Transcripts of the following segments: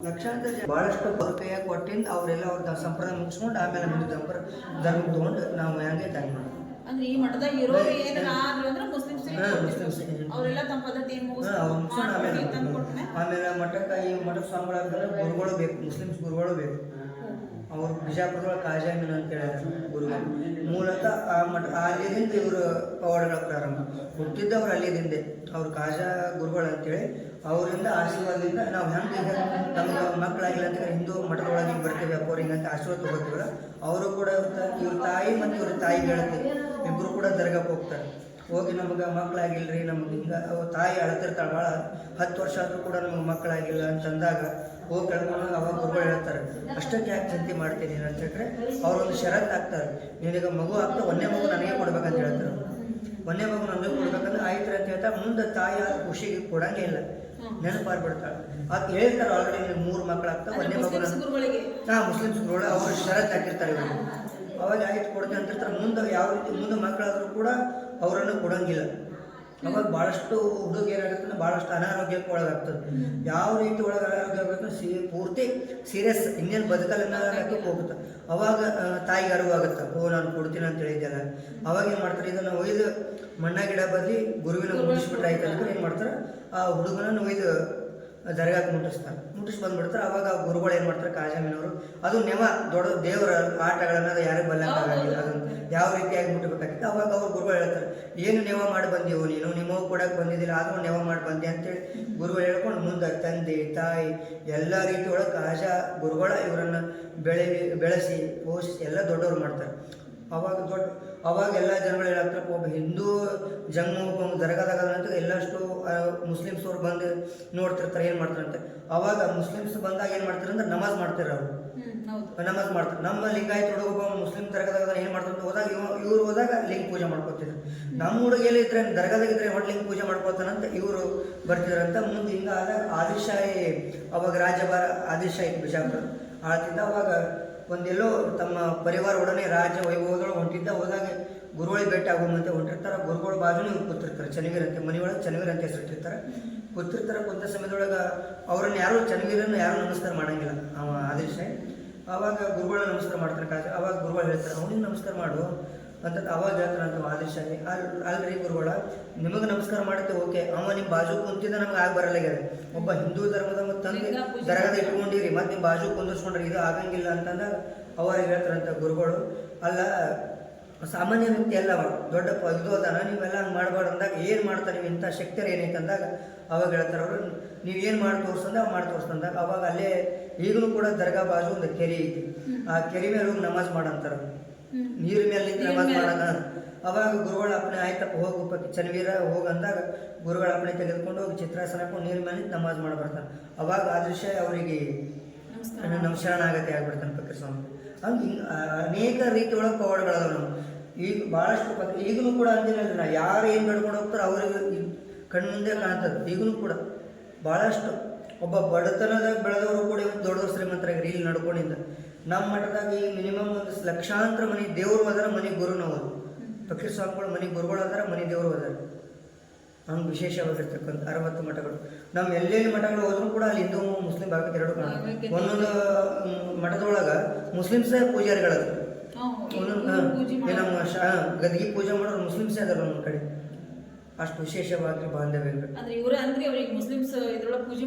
ಲಕ್ಷಾಂತರ ಭಾಳಷ್ಟು ಕೈಯಾಗ ಕೊಟ್ಟಿಂದ ಅವರೆಲ್ಲ ಅವ್ರ ಸಂಪ್ರದಾಯ ಮುಗಿಸ್ಕೊಂಡು ಆಮೇಲೆ ಹಿಂದೂ ಧರ್ಮ ತೊಗೊಂಡು ನಾವು ಹಂಗೆ ಟೈಮ್ ಮಾಡೋದು. ಅಂದ್ರೆ ಈ ಮಠದಾಗ ಇರೋರು ಏನಾದ್ರು ಅಂದ್ರೆ ಮುಸ್ಲಿಮ್ಸ್ ಅವರೆಲ್ಲ ತಮ್ಮ ಪದ್ಧತಿ ಆಮೇಲೆ ಮಠಕ್ಕೆ ಈ ಮಠ ಸ್ವಾಮಿಗಳಾದ್ರೆ ಗುರುಗಳು ಬೇಕು, ಮುಸ್ಲಿಮ್ಸ್ ಗುರುಗಳು ಬೇಕು. ಅವ್ರು ಬಿಜಾಪುರದೊಳಗೆ ಕಾಜಾಮೀನ್ ಅಂತ ಹೇಳಿದ್ರು ಗುರುಗಳು. ಮೂಲತಃ ಆ ಮಠ ಅಲ್ಲಿದಿಂದ ಇವರು ಪವಾಡಗಳ ಪ್ರಾರಂಭ ಹುಟ್ಟಿದ್ದವ್ರು ಅಲ್ಲಿದಿಂದ ಅವ್ರು ಕಾಜಾ ಗುರುಗಳು ಅಂತೇಳಿ ಅವರಿಂದ ಆಶೀರ್ವಾದದಿಂದ ನಾವು ಹೆಂಗೆ ನಮ್ಗೆ ಮಕ್ಕಳಾಗಿಲ್ಲ ಅಂತ ಹಿಂದೂ ಮಠದೊಳಗೆ ಬರ್ತೀವಿ ಅಪ್ಪವ್ರಿಗೆ ಅಂತ ಆಶೀರ್ವಾದ ತಗೋತೀವಲ್ಲ ಅವರು ಕೂಡ ಇವ್ರ ತಾಯಿ ಮತ್ತು ಇವ್ರ ತಾಯಿ ಗೆಳತಿ ಇಬ್ಬರು ಕೂಡ ದರ್ಗಾಕ್ಕೆ ಹೋಗ್ತಾರೆ. ಹೋಗಿ ನಮಗೆ ಮಕ್ಕಳಾಗಿಲ್ಲರಿ, ನಮ್ಗೆ ಹಿಂಗೆ ಅವ್ರ ತಾಯಿ ಅಳತಿರ್ತಾಳೆ ಭಾಳ 10 ವರ್ಷ ಆದರೂ ಕೂಡ ನಮಗೆ ಮಕ್ಕಳಾಗಿಲ್ಲ ಅಂತಂದಾಗ ಹೋಗಿ ಕಳ್ಕೊಂಡಾಗ ಅವಾಗ ಗುರುಗಳು ಹೇಳ್ತಾರೆ ಅಷ್ಟಕ್ಕೆ ಯಾಕೆ ಚಿಂತೆ ಮಾಡ್ತೀನಿ ಅಂತ ಹೇಳಿದ್ರೆ ಅವರೊಂದು ಷರತ್ತು ಹಾಕ್ತಾರೆ, ನೀನೀಗ ಮಗು ಆಗ್ತಾ ಒಂದೇ ಮಗು ನನಗೆ ಕೊಡ್ಬೇಕಂತ ಹೇಳ್ತಾರೆ. ಒಂದೇ ಮಗು ನನಗೆ ಕೊಡ್ಬೇಕಂದ್ರೆ ಆಯ್ತು ಅಂತ ಹೇಳ್ತಾ ಮುಂದೆ ತಾಯಿ ಆ ಖುಷಿಗೆ ಕೊಡಂಗೇ ಇಲ್ಲ, ನೆನಪಾಗ್ಬಿಡ್ತಾಳೆ. ಅದು ಹೇಳ್ತಾರೆ ಆಲ್ರೆಡಿ ನೀವು 3 ಮಕ್ಕಳಾಗ್ತಾ ಒಂದೇ ಮಗು ಮುಸ್ಲಿಮ್ಸ್ ಗುರುಗಳು ಅವರು ಷರತ್ತು ಹಾಕಿರ್ತಾರೆ ಇವರು. ಅವಾಗ ಆಯ್ತು ಕೊಡ್ತೀನಿ ಅಂತಿರ್ತಾರೆ. ಮುಂದೆ ಯಾವ ರೀತಿ ಮುಂದೆ ಮಕ್ಕಳಾದರೂ ಕೂಡ ಅವರನ್ನು ಕೊಡೋಂಗಿಲ್ಲ. ಅವಾಗ ಭಾಳಷ್ಟು ಹುಡುಗಿಯರಾಗುತ್ತೆ, ಭಾಳಷ್ಟು ಅನಾರೋಗ್ಯಕ್ಕೆ ಒಳಗಾಗ್ತದೆ. ಯಾವ ರೀತಿ ಒಳಗೆ ಅನಾರೋಗ್ಯ ಆಗುತ್ತೆ ಪೂರ್ತಿ ಸೀರಿಯಸ್ ಇನ್ನೇನು ಬದುಕಲ್ಲಕ್ಕೆ ಹೋಗುತ್ತೆ. ಅವಾಗ ತಾಯಿಗೆ ಅರಿವಾಗುತ್ತೆ, ನಾನು ಕೊಡ್ತೀನಿ ಅಂತ ಹೇಳಿದ್ದೆಲ್ಲ. ಅವಾಗ ಏನು ಮಾಡ್ತಾರೆ, ಇದನ್ನು ಒಯ್ದು ಮಣ್ಣಾಗಿಡ ಬದಲಿ ಗುರುವಿನ ಮುಟ್ಟಿಸ್ಬಿಟ್ರೆ ಆಯ್ತು ಅಂದ್ರೆ ಏನು ಮಾಡ್ತಾರೆ, ಆ ಹುಡುಗನನ್ನು ಒಯ್ದು ದರ್ಗಾಕ್ಕೆ ಮುಟ್ಟಿಸಿ ಬಂದ್ಬಿಡ್ತಾರೆ. ಅವಾಗ ಗುರುಗಳು ಏನು ಮಾಡ್ತಾರೆ, ಕಾಜಾಮೀನವರು ಅದು ನೆವ ದೊಡ್ಡ ದೇವರ ಆಟಗಳನ್ನು ಅದು ಯಾರಿಗೂ ಬಲ್ಲಕ್ಕಾಗಿಲ್ಲ, ಅದನ್ನು ಯಾವ ರೀತಿಯಾಗಿ ಮುಟ್ಟಬೇಕಾಗಿತ್ತು. ಅವಾಗ ಅವ್ರು ಗುರುಗಳು ಹೇಳ್ತಾರೆ, ಏನು ನೆವ ಮಾಡಿ ಬಂದೀವು ನೀನು, ನಿಮ್ಮವು ಕೊಡಕ್ಕೆ ಬಂದಿದ್ದಿಲ್ಲ ಆದರೂ ನೆವ ಮಾಡಿ ಬಂದೆ ಅಂತೇಳಿ ಗುರುಗಳು ಹೇಳ್ಕೊಂಡು ಮುಂದೆ ತಂದೆ ತಾಯಿ ಎಲ್ಲ ರೀತಿ ಒಳಗೆ ಕಾಜಾ ಗುರುಗಳ ಇವರನ್ನು ಬೆಳೆಸಿ ಪೋಷಿಸಿ ಎಲ್ಲ ದೊಡ್ಡವ್ರು ಮಾಡ್ತಾರೆ. ಅವಾಗ ಎಲ್ಲ ಜನಗಳು ಹೇಳಾಗ್ತಾರೆ, ಒಬ್ಬ ಹಿಂದೂ ಜಂಗಮ ದರ್ಗಾದಾಗ ಅಂತ ಎಲ್ಲಷ್ಟು ಮುಸ್ಲಿಮ್ಸ್ ಅವ್ರು ಬಂದು ನೋಡ್ತಿರ್ತಾರೆ ಏನು ಮಾಡ್ತಾರಂತೆ. ಅವಾಗ ಮುಸ್ಲಿಮ್ಸ್ ಬಂದಾಗ ಏನು ಮಾಡ್ತಾರೆ ಅಂದ್ರೆ ನಮಾಜ್ ಮಾಡ್ತಾರೆ, ಅವರು ನಮಾಜ್ ಮಾಡ್ತಾರೆ. ನಮ್ಮ ಲಿಂಗಾಯತ್ ಹುಡುಗ ಒಬ್ಬ ಮುಸ್ಲಿಮ್ ದರ್ಗಾದಾಗ ಏನು ಮಾಡ್ತಾರೆ ಹೋದಾಗ ಇವ್ರು ಹೋದಾಗ ಲಿಂಗ ಪೂಜೆ ಮಾಡ್ಕೊತಿದ್ರು. ನಮ್ಮ ಹುಡುಗ ಎಲ್ಲಿದ್ರೆ ದರ್ಗಾದಾಗಿದ್ರೆ ಹೊಟ್ಟು ಲಿಂಗ ಪೂಜೆ ಮಾಡ್ಕೊತಾನಂತ ಇವರು ಬರ್ತಿದ್ರಂತ. ಮುಂದೆ ಹಿಂಗೆ ಆದಾಗ ಆದಿಶಾಹಿ ಅವಾಗ ರಾಜ್ಯಭಾರ ಆದಿಶಾಹಿ ಬಿಜಾಪುರ ಆಳ್ತಿದ್ದ. ಅವಾಗ ಒಂದೆಲ್ಲೋ ತಮ್ಮ ಪರಿವಾರ ಒಡನೆ ರಾಜ್ಯ ವೈಭವದೊಳಗೆ ಹೊಂಟಿದ್ದ. ಹೋದಾಗ ಗುರುಗಳಿಗೆ ಭೇಟಿ ಆಗೋಮಂತೆ ಹೊಂಟಿರ್ತಾರೆ. ಗುರುಗಳ ಬಾಜುನು ಕೂತಿರ್ತಾರೆ, ಚನ್ನವೀರಂತೆ ಮನೆಯೊಳಗೆ ಚನ್ನವೀರಂತೆ ಹೆಸರಿಟ್ಟಿರ್ತಾರೆ. ಕೂತಿರ್ತಾರೆ. ಕುಂತ ಸಮಯದೊಳಗೆ ಅವ್ರನ್ನ ಯಾರು ಚನ್ನವೀರನ್ನು ಯಾರು ನಮಸ್ಕಾರ ಮಾಡೋಂಗಿಲ್ಲ ಅವ ಆದಿಶಾಹಿ. ಆವಾಗ ಗುರುಗಳನ್ನ ನಮಸ್ಕಾರ ಮಾಡ್ತಾರೆ ಕಾಜಾ. ಅವಾಗ ಗುರುಗಳು ಹೇಳ್ತಾರೆ ಅವನಿಗೆ ನಮಸ್ಕಾರ ಮಾಡು ಅಂತ. ಅವಾಗ ಹೇಳ್ತಾರೆ ಅಂತ ಆದಿಶಾಹಿ, ಅಲ್ರಿ ಗುರುಗಳ ನಿಮಗೆ ನಮಸ್ಕಾರ ಮಾಡುತ್ತೆ ಓಕೆ, ಅವ ನಿಮ್ಮ ಬಾಜು ಕುಂತಿದ್ದ ನಮ್ಗೆ ಆಗಿ ಬರಲಾಗ್ಯದ. ಒಬ್ಬ ಹಿಂದೂ ಧರ್ಮದ ತಂದೆ ದರ್ಗಾದ ಇಟ್ಕೊಂಡಿರಿ ಮತ್ತು ನಿಮ್ಮ ಬಾಜು ಕುಂದಿಸ್ಕೊಂಡ್ರಿ ಇದು ಆಗಂಗಿಲ್ಲ ಅಂತಂದಾಗ ಅವ್ರಿಗೆ ಹೇಳ್ತಾರಂತ ಗುರುಗಳು, ಅಲ್ಲ ಸಾಮಾನ್ಯ ವ್ಯಕ್ತಿ ಅಲ್ಲವ ದೊಡ್ಡ ಇದು ಅದಾನ, ನೀವೆಲ್ಲ ಹಂಗೆ ಮಾಡಬಾರ್ದು ಅಂದಾಗ ಏನು ಮಾಡ್ತಾರೆ ನೀವು ಇಂಥ ಶಕ್ತಿಯರು ಏನೈತೆ ಅಂದಾಗ ಅವಾಗ ಹೇಳ್ತಾರೆ ಅವರು, ನೀವು ಏನು ಮಾಡಿ ತೋರಿಸ್ತಂದಾಗ ಮಾಡಿ ತೋರಿಸ್ತಂದಾಗ ಅವಾಗ ಅಲ್ಲೇ ಈಗಲೂ ಕೂಡ ದರ್ಗಾ ಬಾಜು ಒಂದು ಕೆರೆ ಐತಿ. ಆ ಕೆರೆ ಮೇಲೆ ಹೋಗಿ ನಮಾಜ್ ಮಾಡಂತಾರೆ, ನೀರ ಮೇಲೆ ನಿಂತು ನಮಾಜ್ ಮಾಡೋಣ. ಅವಾಗ ಗುರುಗಳ ಅಪ್ಪಣೆ ಆಯ್ತಪ್ಪ ಹೋಗು ಚನ್ನವೀರ ಹೋಗಂದಾಗ ಗುರುಗಳ ಅಪ್ಪಣೆ ತೆಗೆದುಕೊಂಡು ಹೋಗಿ ಚಿತ್ರಾಸನ ಹಾಕೊಂಡು ನೀರ ಮೇಲೆ ನಿಂತು ನಮಾಜ್ ಮಾಡ್ಬರ್ತಾನೆ. ಅವಾಗ ಆ ದೃಶ್ಯ ಅವರಿಗೆ ನಮ್ಮ ಶರಣಾಗತಿ ಆಗ್ಬಿಡ್ತಾನೆ ಫಕೀರ್ ಸ್ವಾಮಿ. ಹಂಗೆ ಅನೇಕ ರೀತಿ ಒಳಗೆ ಪವಾಡಗಳದ ನಾವು ಈಗ ಭಾಳಷ್ಟು ಈಗಲೂ ಕೂಡ ಅಂದಿನಲ್ಲಿ ನಾ ಯಾರು ಏನು ಬೆಳ್ಕೊಂಡು ಹೋಗ್ತಾರೋ ಅವ್ರಿಗೆ ಕಣ್ಮುಂದೆ ಕಾಣ್ತದೆ. ಈಗಲೂ ಕೂಡ ಭಾಳಷ್ಟು ಒಬ್ಬ ಬಡತನದಾಗ ಬೆಳೆದವರು ಕೂಡ ದೊಡ್ಡ ಶ್ರೀಮಂತರಾಗಿ ಇಲ್ಲಿ ನಡ್ಕೊಂಡಿದ್ದ. ನಮ್ಮ ಮಠದಾಗ ಈ ಮಿನಿಮಮ್ ಒಂದು ಲಕ್ಷಾಂತರ ಮನೆ ದೇವರು ಅದರ ಮನೆ ಗುರುನೂ ಅವರು ಫಕೀರ್ ಸ್ವಾಮಿಗಳು ಮನೆ ಗುರುಗಳು ಅದಾರ, ಮನೆ ದೇವರು ಅದಾರ. ಹಂಗೆ ವಿಶೇಷವಾಗಿರ್ತಕ್ಕಂಥ 60 ಮಠಗಳು. ನಮ್ಮ ಎಲ್ಲೆಲ್ಲಿ ಮಠಗಳು ಹೋದ್ರೂ ಕೂಡ ಅಲ್ಲಿ ಹಿಂದೂ ಮುಸ್ಲಿಂ ಭಾಗಕ್ಕೆ 2 ಕಾಣ. ಒಂದೊಂದು ಮಠದೊಳಗೆ ಮುಸ್ಲಿಮ್ಸೇ ಪೂಜಾರಿಗಳದು. ನಮ್ಮ ಗದ್ಗಿ ಪೂಜೆ ಮಾಡೋರು ಮುಸ್ಲಿಮ್ಸೇ ಅದಾರ ನಮ್ಮ ಕಡೆ. ಅಷ್ಟು ವಿಶೇಷವಾಗಿ ಬಾಂಧವ್ಯಗಳು.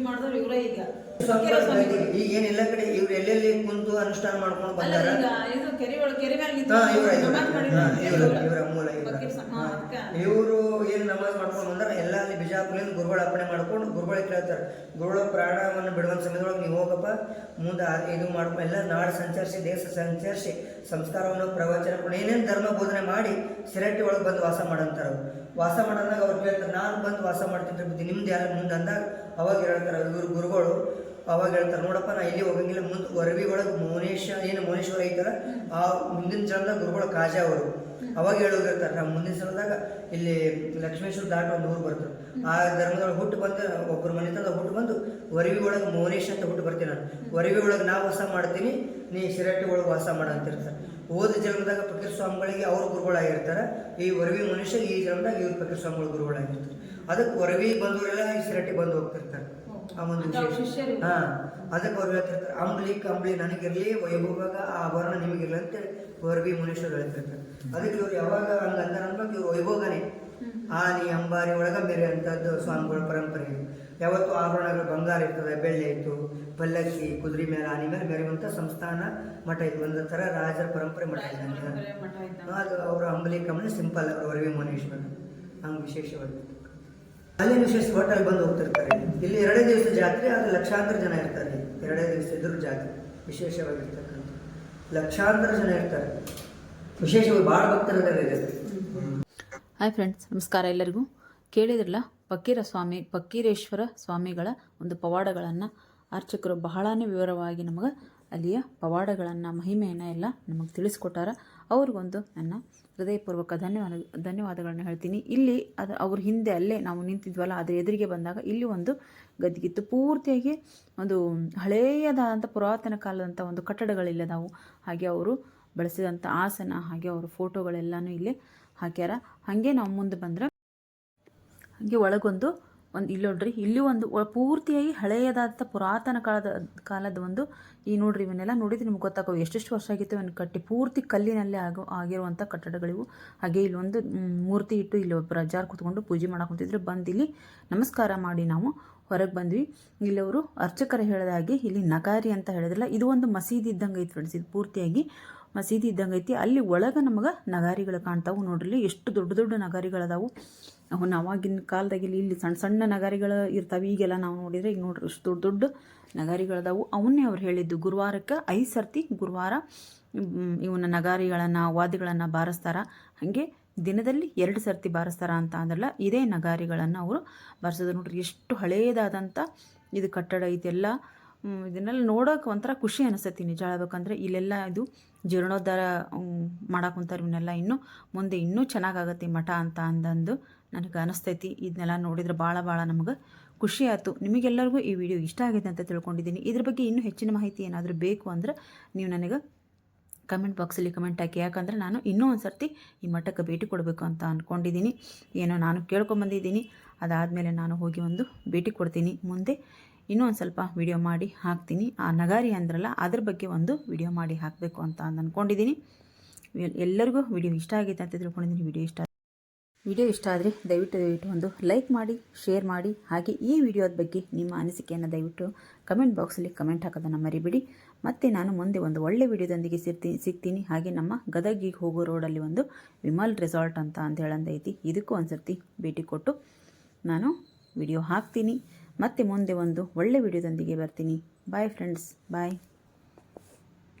ಈಗ ಏನೆಲ್ಲ ಕಡೆ ಇವ್ರು ಎಲ್ಲೆಲ್ಲಿ ಕುಂತು ಅನುಷ್ಠಾನ ಮಾಡ್ಕೊಂಡು ಬಂದಾರ. ಇವರ ಮೂಲ ಇವರು ಏನು ನಮಾಜ್ ಮಾಡ್ಕೊಂಡು ಬಂದಾರ ಎಲ್ಲ ಅಲ್ಲಿ ಬಿಜಾಪುರದಿಂದ ಗುರುಗಳ ಅಪ್ಪಣೆ ಮಾಡ್ಕೊಂಡು ಗುರುಗಳಿಗೆ ಕೇಳ್ತಾರೆ, ಗುರುಗಳ ಪ್ರಾಣವನ್ನು ಬಿಡುವಂಥ ಸಮಯದೊಳಗೆ ನೀವು ಹೋಗಪ್ಪ ಮುಂದೆ ಇದು ಮಾಡ್ಕೊಂಡು ಎಲ್ಲ ನಾಡು ಸಂಚರಿಸಿ ದೇಶ ಸಂಚರಿಸಿ ಸಂಸ್ಕಾರವನ್ನು ಪ್ರವಚನ ಏನೇನು ಧರ್ಮ ಬೋಧನೆ ಮಾಡಿ ಸಿರಟ್ಟಿ ಒಳಗೆ ಬಂದು ವಾಸ ಮಾಡಂತಾರೆ. ಅವರು ವಾಸ ಮಾಡೋದಾಗ ಅವ್ರು ಕೇಳ್ತಾರೆ, ನಾನು ಬಂದು ವಾಸ ಮಾಡ್ತಿದ್ರೆ ಬುದ್ಧಿ ನಿಮ್ದು ಯಾರು ಮುಂದೆ ಅಂದಾಗ ಅವಾಗ ಹೇಳ್ತಾರೆ ಇವರು ಗುರುಗಳು. ಅವಾಗ ಹೇಳ್ತಾರೆ, ನೋಡಪ್ಪ ನಾ ಇಲ್ಲಿ ಹೋಗಂಗಿಲ್ಲ, ಮುಂದೆ ವರವಿ ಒಳಗೆ ಮೌನೇಶ್ವರ ಐತಲ್ಲ ಆ ಮುಂದಿನ ಜನದಾಗ ಗುರುಗಳು ಕಾಜಾ ಅವರು. ಅವಾಗ ಹೇಳೋಗಿರ್ತಾರೆ, ನಾವು ಮುಂದಿನ ಸಲದಾಗ ಇಲ್ಲಿ ಲಕ್ಷ್ಮೇಶ್ವರ ದಾಟ ಒಂದು ಊರು ಬರ್ತದೆ. ಆ ಧರ್ಮದೊಳಗೆ ಹುಟ್ಟು ಬಂದು ಒಬ್ಬರ ಮನೆತನದ ಹುಟ್ಟು ಬಂದು ವರವಿ ಒಳಗೆ ಮೌನೇಶ್ ಅಂತ ಹುಟ್ಟು ಬರ್ತೀನಿ ನಾನು. ವರವಿ ಒಳಗೆ ನಾ ವಾಸ ಮಾಡ್ತೀನಿ, ನೀ ಶಿರಟ್ಟಿ ಒಳಗೆ ವಾಸ ಮಾಡಂತಿರ್ತಾರೆ. ಹೋದ ಜನ್ಮದಾಗ ಫಕೀರ್ ಸ್ವಾಮಿಗಳಿಗೆ ಅವರು ಗುರುಗಳಾಗಿರ್ತಾರೆ. ಈ ವರವಿ ಮನುಷ್ಯ ಈ ಜನ್ಮದಾಗ ಇವ್ರು ಫಕೀರ್ ಸ್ವಾಮಿಗಳು ಗುರುಗಳಾಗಿರ್ತಾರೆ. ಅದಕ್ಕೆ ವರವಿ ಬಂದವರೆಲ್ಲ ಈ ಶಿರಟ್ಟಿ ಬಂದು ಹೋಗ್ತಿರ್ತಾರೆ. ಆ ಒಂದು ಅಂತ ಅವ್ರ ವಿಶೇಷ ಶಿಷ್ಯರು. ಅದಕ್ಕೆ ಅವ್ರು ಹೇಳ್ತಿರ್ತಾರೆ ಅಂಬ್ಲಿ ನನಗಿರಲಿ ವೈಭೋಗ ಆ ಆಭರಣ ನಿಮಗಿರಲಿ ಅಂತೇಳಿ ವರ್ವಿ ಮುನೀಶ್ವರು ಹೇಳ್ತಿರ್ತಾರೆ. ಅದಕ್ಕೆ ಇವ್ರು ಯಾವಾಗ ಹಂಗಂತ ಅನ್ಬೇಕು ಇವ್ರು ವೈಭೋಗನೇ ಆನಿ ಅಂಬಾರಿ ಒಳಗ ಬೇರೆ ಅಂತದ್ದು ಸ್ವಾಮಿಗಳ ಪರಂಪರೆ. ಯಾವತ್ತು ಆಭರಣಗಳು ಬಂಗಾರ ಇರ್ತದೆ, ಬೆಳ್ಳಿ ಇತ್ತು, ಪಲ್ಲಕ್ಕಿ ಕುದುರೆ ಮೇಲೆ ಆನೆ ಮೇಲೆ ಮೆರೆಯುವಂಥ ಸಂಸ್ಥಾನ ಮಠ ಇತ್ತು. ಒಂದು ಥರ ರಾಜರ ಪರಂಪರೆ ಮಠ ಇದ್ದಂಗೆ ಮಠ ಇದ್ದಂಗೆ. ಅದು ಅವರು ಅಂಬಲಿ ಕಮ್ಮಿ ಸಿಂಪಲ್ ಅವರು ವರ್ವಿ ಮುನೀಶ್ವರ ಹಂಗೆ ವಿಶೇಷವಾಗಿ ಅಲ್ಲಿ ವಿಶೇಷ ಹೋಟೆಲ್ ಬಂದು ಹೋಗ್ತಿರ್ತಾರೆ. ಇಲ್ಲಿ 2 ದಿವಸ ಜಾತ್ರೆ, ಅದು ಲಕ್ಷಾಂತರ ಜನ ಇರ್ತಾರೆ. 2 ದಿವಸ ಇದ್ರೂ ಜಾತ್ರೆ ವಿಶೇಷವಾಗಿರ್ತಕ್ಕಂಥ ಲಕ್ಷಾಂತರ ಜನ ಇರ್ತಾರೆ. ವಿಶೇಷವಾಗಿ ಭಾಳ ಭಕ್ತರಿದ್ದಾರೆ. ಹಾಯ್ ಫ್ರೆಂಡ್ಸ್, ನಮಸ್ಕಾರ ಎಲ್ಲರಿಗೂ. ಕೇಳಿದ್ರಲ್ಲ ಫಕ್ಕೀರೇಶ್ವರ ಸ್ವಾಮಿಗಳ ಒಂದು ಪವಾಡಗಳನ್ನು ಅರ್ಚಕರು ಬಹಳನೇ ವಿವರವಾಗಿ ನಮಗೆ ಅಲ್ಲಿಯ ಪವಾಡಗಳನ್ನು ಮಹಿಮೆಯನ್ನು ಎಲ್ಲ ನಮಗೆ ತಿಳಿಸ್ಕೊಟ್ಟಾರ. ಅವ್ರಿಗೊಂದು ನನ್ನ ಹೃದಯಪೂರ್ವಕ ಧನ್ಯವಾದಗಳನ್ನು ಹೇಳ್ತೀನಿ. ಇಲ್ಲಿ ಅವ್ರ ಹಿಂದೆ ಅಲ್ಲೇ ನಾವು ನಿಂತಿದ್ವಲ್ಲ, ಅದರ ಎದುರಿಗೆ ಬಂದಾಗ ಇಲ್ಲಿ ಒಂದು ಗದ್ದಿಗಿತ್ತು. ಪೂರ್ತಿಯಾಗಿ ಒಂದು ಹಳೆಯದಾದಂಥ ಪುರಾತನ ಕಾಲದಂಥ ಒಂದು ಕಟ್ಟಡಗಳಿಲ್ಲದಾವು. ಹಾಗೆ ಅವರು ಬಳಸಿದಂಥ ಆಸನ, ಹಾಗೆ ಅವರ ಫೋಟೋಗಳೆಲ್ಲನೂ ಇಲ್ಲಿ ಹಾಕ್ಯಾರ. ಹಾಗೆ ನಾವು ಮುಂದೆ ಬಂದ್ರೆ ಹಾಗೆ ಒಳಗೊಂದು ಇಲ್ಲಿ ನೋಡ್ರಿ, ಇಲ್ಲಿ ಒಂದು ಪೂರ್ತಿಯಾಗಿ ಹಳೆಯದಾದ ಪುರಾತನ ಕಾಲದ ಒಂದು ಈ ನೋಡ್ರಿ ಇವನ್ನೆಲ್ಲ ನೋಡಿದ್ರೆ ನಿಮ್ಗೆ ಗೊತ್ತಾಗೋ ಎಷ್ಟೆಷ್ಟು ವರ್ಷ ಆಗಿತ್ತು ಇವನ್ನ ಕಟ್ಟಿ. ಪೂರ್ತಿ ಕಲ್ಲಿನಲ್ಲೇ ಆಗಿರುವಂಥ ಕಟ್ಟಡಗಳಿವು. ಹಾಗೆ ಇಲ್ಲಿ ಒಂದು ಮೂರ್ತಿ ಇಟ್ಟು ಇಲ್ಲಿ ಒಬ್ಬರು ಅಜ್ಜಾರು ಕೂತ್ಕೊಂಡು ಪೂಜೆ ಮಾಡಕ್ಕೆ ಕುಂತಿದ್ರು. ಬಂದು ಇಲ್ಲಿ ನಮಸ್ಕಾರ ಮಾಡಿ ನಾವು ಹೊರಗೆ ಬಂದ್ವಿ. ಇಲ್ಲಿ ಅವರು ಅರ್ಚಕರು ಹೇಳಿದ ಹಾಗೆ ಇಲ್ಲಿ ನಗಾರಿ ಅಂತ ಹೇಳಿದ್ರಲ್ಲ, ಇದು ಒಂದು ಮಸೀದಿ ಇದ್ದಂಗೆ ಐತಿ ಫ್ರೆಂಡ್ಸ್. ಇದು ಪೂರ್ತಿಯಾಗಿ ಮಸೀದಿ ಇದ್ದಂಗೆ ಐತಿ. ಅಲ್ಲಿ ಒಳಗೆ ನಮಗೆ ನಗಾರಿಗಳು ಕಾಣ್ತಾವೆ. ನೋಡ್ರಿ ಎಷ್ಟು ದೊಡ್ಡ ದೊಡ್ಡ ನಗಾರಿಗಳದಾವು. ಅವನ್ನ ಅವಾಗಿನ ಕಾಲದಾಗ ಇಲ್ಲಿ ಸಣ್ಣ ಸಣ್ಣ ನಗಾರಿಗಳು ಇರ್ತಾವೆ. ಈಗೆಲ್ಲ ನಾವು ನೋಡಿದರೆ ಈಗ ನೋಡ್ರಿ ಎಷ್ಟು ದೊಡ್ಡ ದೊಡ್ಡ ನಗಾರಿಗಳದಾವು. ಅವನ್ನೇ ಅವ್ರು ಹೇಳಿದ್ದು ಗುರುವಾರಕ್ಕೆ 5 ಸರ್ತಿ ಗುರುವಾರ ಇವನ್ನ ನಗಾರಿಗಳನ್ನು ವಾದ್ಯಗಳನ್ನು ಬಾರಿಸ್ತಾರ. ಹಾಗೆ ದಿನದಲ್ಲಿ 2 ಸರ್ತಿ ಬಾರಿಸ್ತಾರ ಅಂತ ಅಂದ್ರಲ್ಲ, ಇದೇ ನಗಾರಿಗಳನ್ನು ಅವರು ಬಾರಿಸೋದು. ನೋಡ್ರಿ ಎಷ್ಟು ಹಳೇದಾದಂಥ ಇದು ಕಟ್ಟಡ ಐತೆಲ್ಲ. ಇದನ್ನೆಲ್ಲ ನೋಡೋಕೆ ಒಂಥರ ಖುಷಿ ಅನಿಸ್ತೈತಿ ನಿಜ ಹೇಳ್ಬೇಕಂದ್ರೆ. ಇಲ್ಲೆಲ್ಲ ಇದು ಜೀರ್ಣೋದ್ಧಾರ ಮಾಡಕ್ಕೆ ಕುಂತಾರೆ. ಇವನ್ನೆಲ್ಲ ಇನ್ನೂ ಮುಂದೆ ಇನ್ನೂ ಚೆನ್ನಾಗಾಗತ್ತೆ ಮಠ ಅಂತ ಅಂದಂದು ನನಗೆ ಅನಿಸ್ತೈತಿ. ಇದನ್ನೆಲ್ಲ ನೋಡಿದ್ರೆ ಭಾಳ ನಮಗೆ ಖುಷಿ ಆಯಿತು. ನಿಮಗೆಲ್ಲರಿಗೂ ಈ ವಿಡಿಯೋ ಇಷ್ಟ ಆಗಿದೆ ಅಂತ ತಿಳ್ಕೊಂಡಿದ್ದೀನಿ. ಇದ್ರ ಬಗ್ಗೆ ಇನ್ನೂ ಹೆಚ್ಚಿನ ಮಾಹಿತಿ ಏನಾದರೂ ಬೇಕು ಅಂದ್ರೆ ನೀವು ನನಗೆ ಕಮೆಂಟ್ ಬಾಕ್ಸಲ್ಲಿ ಕಮೆಂಟ್ ಹಾಕಿ. ಯಾಕಂದರೆ ನಾನು ಇನ್ನೂ ಒಂದು ಸರ್ತಿ ಈ ಮಠಕ್ಕೆ ಭೇಟಿ ಕೊಡಬೇಕು ಅಂತ ಅಂದ್ಕೊಂಡಿದ್ದೀನಿ. ಏನೋ ನಾನು ಕೇಳ್ಕೊಂಬಂದಿದ್ದೀನಿ, ಅದಾದಮೇಲೆ ನಾನು ಹೋಗಿ ಒಂದು ಭೇಟಿ ಕೊಡ್ತೀನಿ. ಮುಂದೆ ಇನ್ನೂ ಒಂದು ಸ್ವಲ್ಪ ವಿಡಿಯೋ ಮಾಡಿ ಹಾಕ್ತೀನಿ. ಆ ನಗಾರಿ ಅಂದ್ರಲ್ಲ ಅದ್ರ ಬಗ್ಗೆ ಒಂದು ವಿಡಿಯೋ ಮಾಡಿ ಹಾಕಬೇಕು ಅಂತ ಅಂದ್ಕೊಂಡಿದ್ದೀನಿ. ಎಲ್ಲರಿಗೂ ವಿಡಿಯೋ ಇಷ್ಟ ಆಗಿದೆ ಅಂತ ತಿಳ್ಕೊಂಡಿದ್ದೀನಿ. ವಿಡಿಯೋ ಇಷ್ಟ ಆದರೆ ದಯವಿಟ್ಟು ಒಂದು ಲೈಕ್ ಮಾಡಿ, ಶೇರ್ ಮಾಡಿ. ಹಾಗೆ ಈ ವಿಡಿಯೋದ ಬಗ್ಗೆ ನಿಮ್ಮ ಅನಿಸಿಕೆಯನ್ನು ದಯವಿಟ್ಟು ಕಮೆಂಟ್ ಬಾಕ್ಸಲ್ಲಿ ಕಮೆಂಟ್ ಹಾಕೋದನ್ನು ಮರಿಬೇಡಿ. ಮತ್ತು ನಾನು ಮುಂದೆ ಒಂದು ಒಳ್ಳೆ ವಿಡಿಯೋದೊಂದಿಗೆ ಸಿಗ್ತೀನಿ. ಹಾಗೆ ನಮ್ಮ ಗದಗಿಗೆ ಹೋಗೋ ರೋಡಲ್ಲಿ ಒಂದು ವಿಮಲ್ ರೆಸಾರ್ಟ್ ಅಂತ ಹೇಳಂದೈತಿ. ಇದಕ್ಕೂ ಒಂದು ಸರ್ತಿ ಭೇಟಿ ಕೊಟ್ಟು ನಾನು ವಿಡಿಯೋ ಹಾಕ್ತೀನಿ. ಮತ್ತು ಮುಂದೆ ಒಂದು ಒಳ್ಳೆ ವಿಡಿಯೋದೊಂದಿಗೆ ಬರ್ತೀನಿ. ಬಾಯ್ ಫ್ರೆಂಡ್ಸ್, ಬಾಯ್.